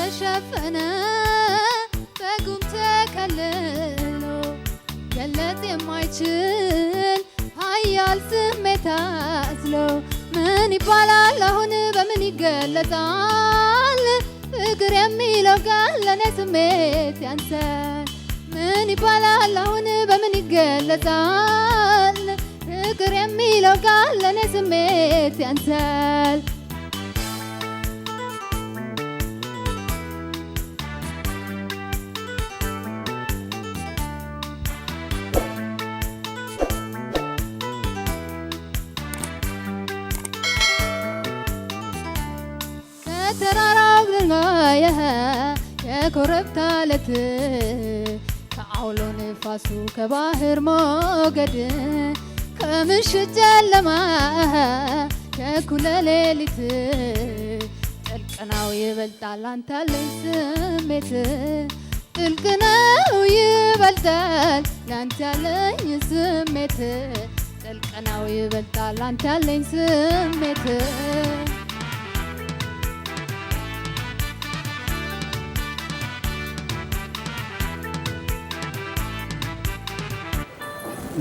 ተሸፈነ በጉም ተከልሎ ገለጽ የማይችል ኃያል ስሜት አዝሎ ምን ይባላል አሁን በምን ይገለጻል ፍቅር የሚለው ቃል ለኔ ስሜት ያንሳል ምን ይባላል አሁን በምን ይገለጻል ፍቅር የሚለው ቃል ለኔ ስሜት ያንሳል ከተራራው ድንጋይ የኮረብታ ዓለት ከአውሎ ነፋሱ ከባህር ሞገድ ከምሽት ጨለማ ከእኩለ ሌሊት ጥልቅ ነው ይበልጣል አንተ ያለኝ ስሜት ጥልቅ ነው ይበልጣል ላንተ ያለኝ ስሜት ጥልቅ ነው ይበልጣል አንተ ያለኝ ስሜት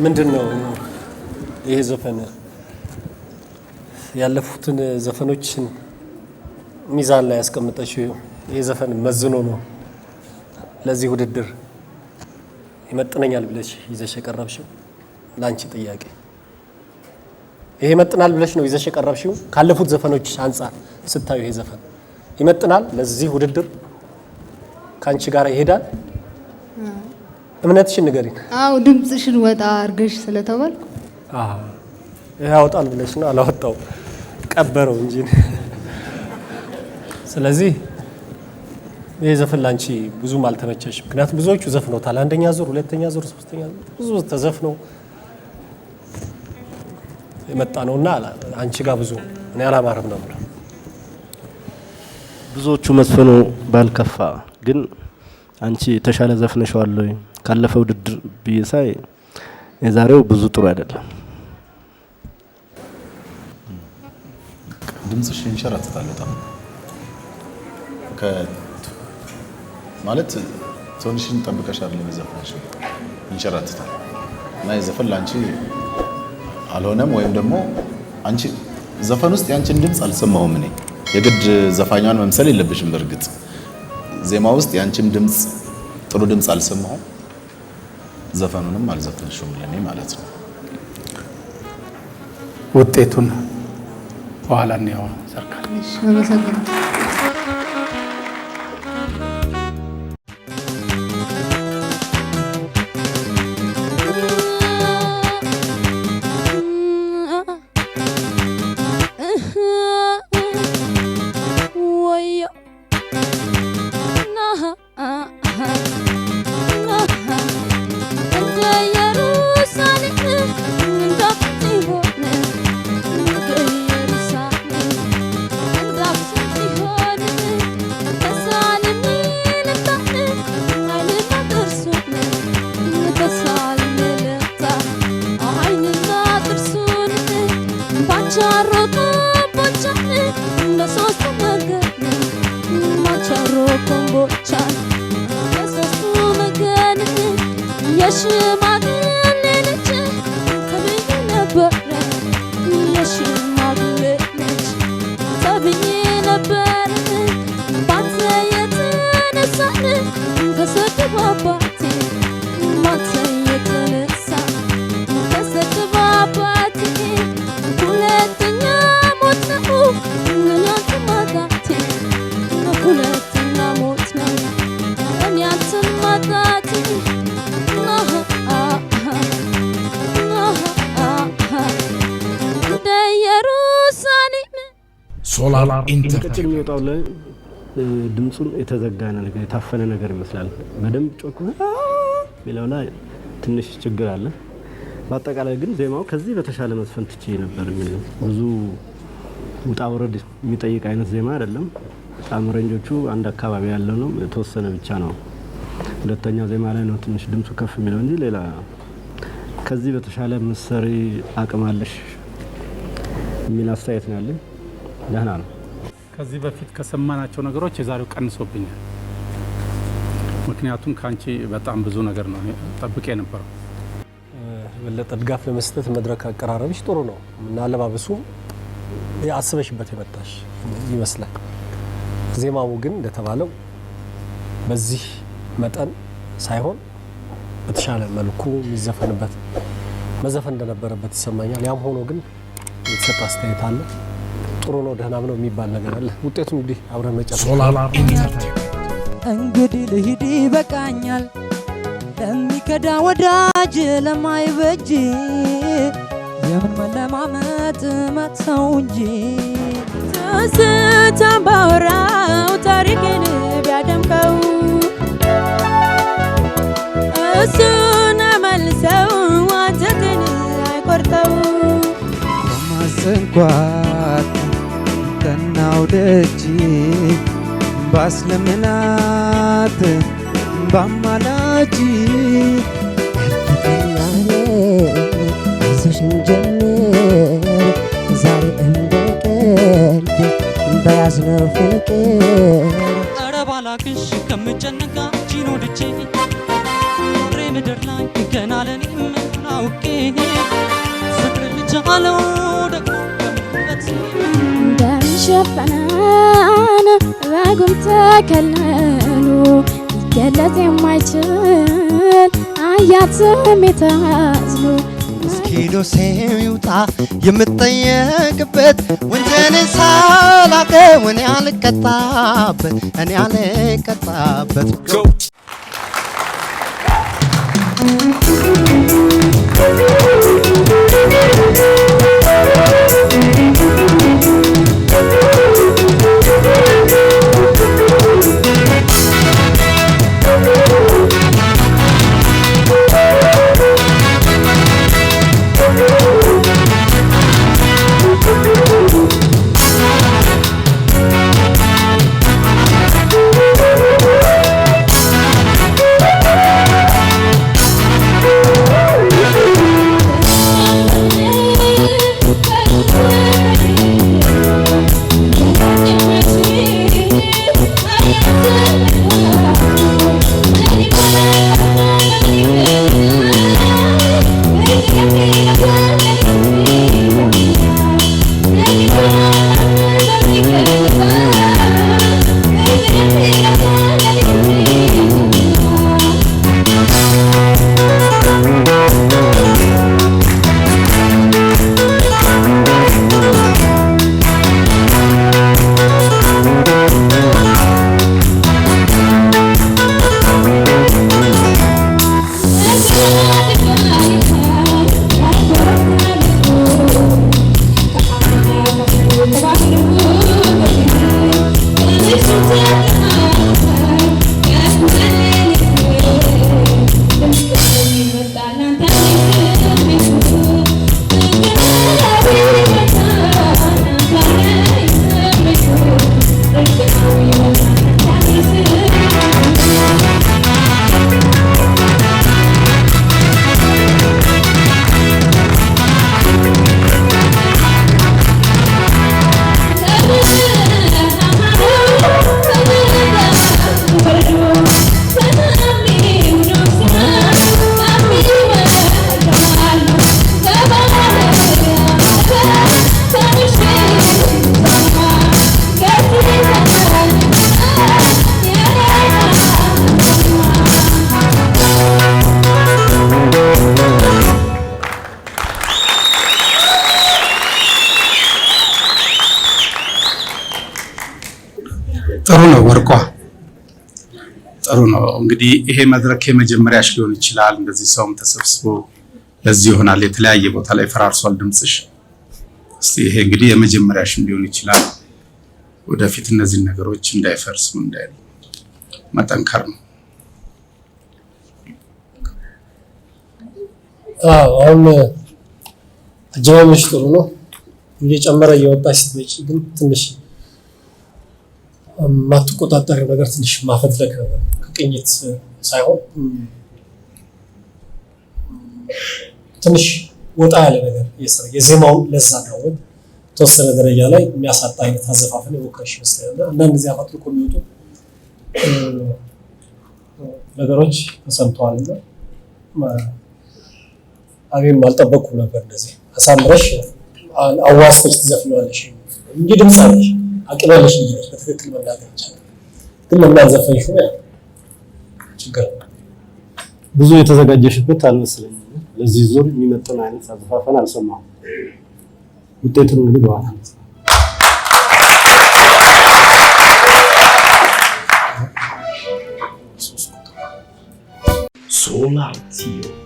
ምንድነው ይሄ ዘፈን ያለፉትን ዘፈኖችን ሚዛን ላይ ያስቀምጠሽው ይሄ ዘፈን መዝኖ ነው ለዚህ ውድድር ይመጥነኛል ብለሽ ይዘሽ የቀረብሽው ላንቺ ጥያቄ ይሄ ይመጥናል ብለሽ ነው ይዘሽ የቀረብሽው ካለፉት ዘፈኖች አንፃር ስታዩ ይሄ ዘፈን ይመጥናል ለዚህ ውድድር ካንቺ ጋር ይሄዳል እምነትሽን ንገሪኝ አው ድምጽሽን ወጣ አርገሽ ስለተባልኩ ያወጣል ብለሽ ነው አላወጣው ቀበረው እንጂ ስለዚህ ይሄ ዘፈን ላንቺ ብዙም አልተመቸሽ ምክንያቱም ብዙዎቹ ዘፍነውታል አንደኛ ዙር ሁለተኛ ዙር ሶስተኛ ዙር ብዙ ተዘፍነው የመጣ ነውና አንቺ ጋር ብዙ እኔ አላማረም ነው ብዙዎቹ መስፈኑ ባልከፋ ግን አንቺ ተሻለ ዘፍነሽዋል ወይ ካለፈው ውድድር ቢሳይ የዛሬው ብዙ ጥሩ አይደለም ድምጽሽ ይንሸራተታል በጣም ማለት ቶንሽን ጠብቀሽ አይደለም የዘፈንሽው ይንሸራተታል እና የዘፈን ላንቺ አልሆነም ወይም ደግሞ አንቺ ዘፈን ውስጥ ያንቺን ድምጽ አልሰማሁም እኔ የግድ ዘፋኛን መምሰል የለብሽም በርግጥ ዜማ ውስጥ ያንቺም ድምጽ ጥሩ ድምጽ አልሰማሁም ዘፈኑንም አልዘፈንሽውም ለኔ ማለት ነው ውጤቱን በኋላ ነው ሰርካል አመሰግናለሁ ሶላር ኢንተርኔት የሚወጣው ላይ ድምጹን የተዘጋ ነገር የታፈነ ነገር ይመስላል በደንብ ጮክ ሚለው ላይ ትንሽ ችግር አለ በአጠቃላይ ግን ዜማው ከዚህ በተሻለ መስፈን ትቼ ነበር የሚል ብዙ ውጣ ወረድ የሚጠይቅ አይነት ዜማ አይደለም በጣም ረንጆቹ አንድ አካባቢ ያለው ነው የተወሰነ ብቻ ነው ሁለተኛው ዜማ ላይ ነው ትንሽ ድምጹ ከፍ የሚለው እንጂ ሌላ ከዚህ በተሻለ መሰሪ አቅም አለሽ የሚል አስተያየት ነው ያለኝ ደህና ነው ከዚህ በፊት ከሰማናቸው ነገሮች የዛሬው ቀንሶብኛል። ምክንያቱም ካንቺ በጣም ብዙ ነገር ነው ጠብቄ ነበረው። የበለጠ ድጋፍ ለመስጠት መድረክ አቀራረብሽ ጥሩ ነው እና አለባበሱ ያስበሽበት የመጣሽ ይመስላል። ዜማው ግን እንደተባለው በዚህ መጠን ሳይሆን በተሻለ መልኩ የሚዘፈንበት መዘፈን እንደነበረበት ይሰማኛል። ያም ሆኖ ግን የተሰጠ አስተያየት አለ። ጥሩ ነው ደህናም ነው የሚባል ነገር አለ። ውጤቱን እንግዲህ አብረን መጨረሻ እንግዲህ ልሂድ ይበቃኛል ለሚከዳ ወዳጅ ለማይበጅ የምን መለማመጥ መጥተው እንጂ ትዝታን ባወራው ታሪክን ቢያደምቀው እሱን መልሰው አንጀትን አይቆርጠው በማስንኳት ቀናው ደጅ ባስለምናት ባማላጂ እርግጠኛኔ አይዞሽን ጀምር ዛሬ እንደ ቀልድ በያዝነው ፍቅር ኧረ ባላክሽ ከምጨነቃ ቺኖ ድቼ ኖሬ ምድር ላይ ገና ለኔም አውቄ ፍቅር ልጅ አለው ደግሞ በምበት እንደሚሸፈነን በጉም ተከለሉ ሊገለጥ የማይችል አያት ስሜት አዝሎ እስኪዶ ሴው ይውጣ የምጠየቅበት ወንጀልን ሳላውቀው እኔ አልቀጣበት ጥሩ ነው ወርቋ፣ ጥሩ ነው። እንግዲህ ይሄ መድረክ የመጀመሪያሽ ሊሆን ይችላል። እንደዚህ ሰውም ተሰብስቦ ለዚህ ይሆናል። የተለያየ ቦታ ላይ ፈራርሷል ድምጽሽ። እስቲ ይሄ እንግዲህ የመጀመሪያሽም ሊሆን ይችላል። ወደፊት እነዚህ ነገሮች እንዳይፈርሱ እንዳይሉ መጠንከር ነው። አሁን አጀማመሽ ጥሩ ነው። እየጨመረ እየወጣች ስትመጪ ግን ትንሽ ማትቆጣጠሪው ነገር ትንሽ ማፈትለክ ከቅኝት ሳይሆን ትንሽ ወጣ ያለ ነገር የዜማውን ለዛ ነው በተወሰነ ደረጃ ላይ የሚያሳጣ አይነት አዘፋፈን የሞከርሽ ይመስላል። አንዳንድ ጊዜ አፈትልኮ የሚወጡ ነገሮች ተሰምተዋልና እኔም አልጠበቅኩም ነበር እንደዚህ አሳምረሽ አዋስተሽ ትዘፍኛለሽ እንጂ ድምፅ አለሽ አቅም ያለሽ ልጅ ነሽ በትክክል መናገር ይቻላል። ግን ለምን አልዘፈንሽው? ያ ችግር ብዙ የተዘጋጀሽበት አልመሰለኝም። ለዚህ ዙር የሚመጥን አይነት አዘፋፈን አልሰማሁም። ውጤቱን እንግዲህ በኋላ Solatio.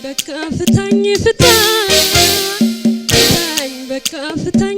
ፍታኝ ፍታኝ ፍታኝ በቃ ፍታኝ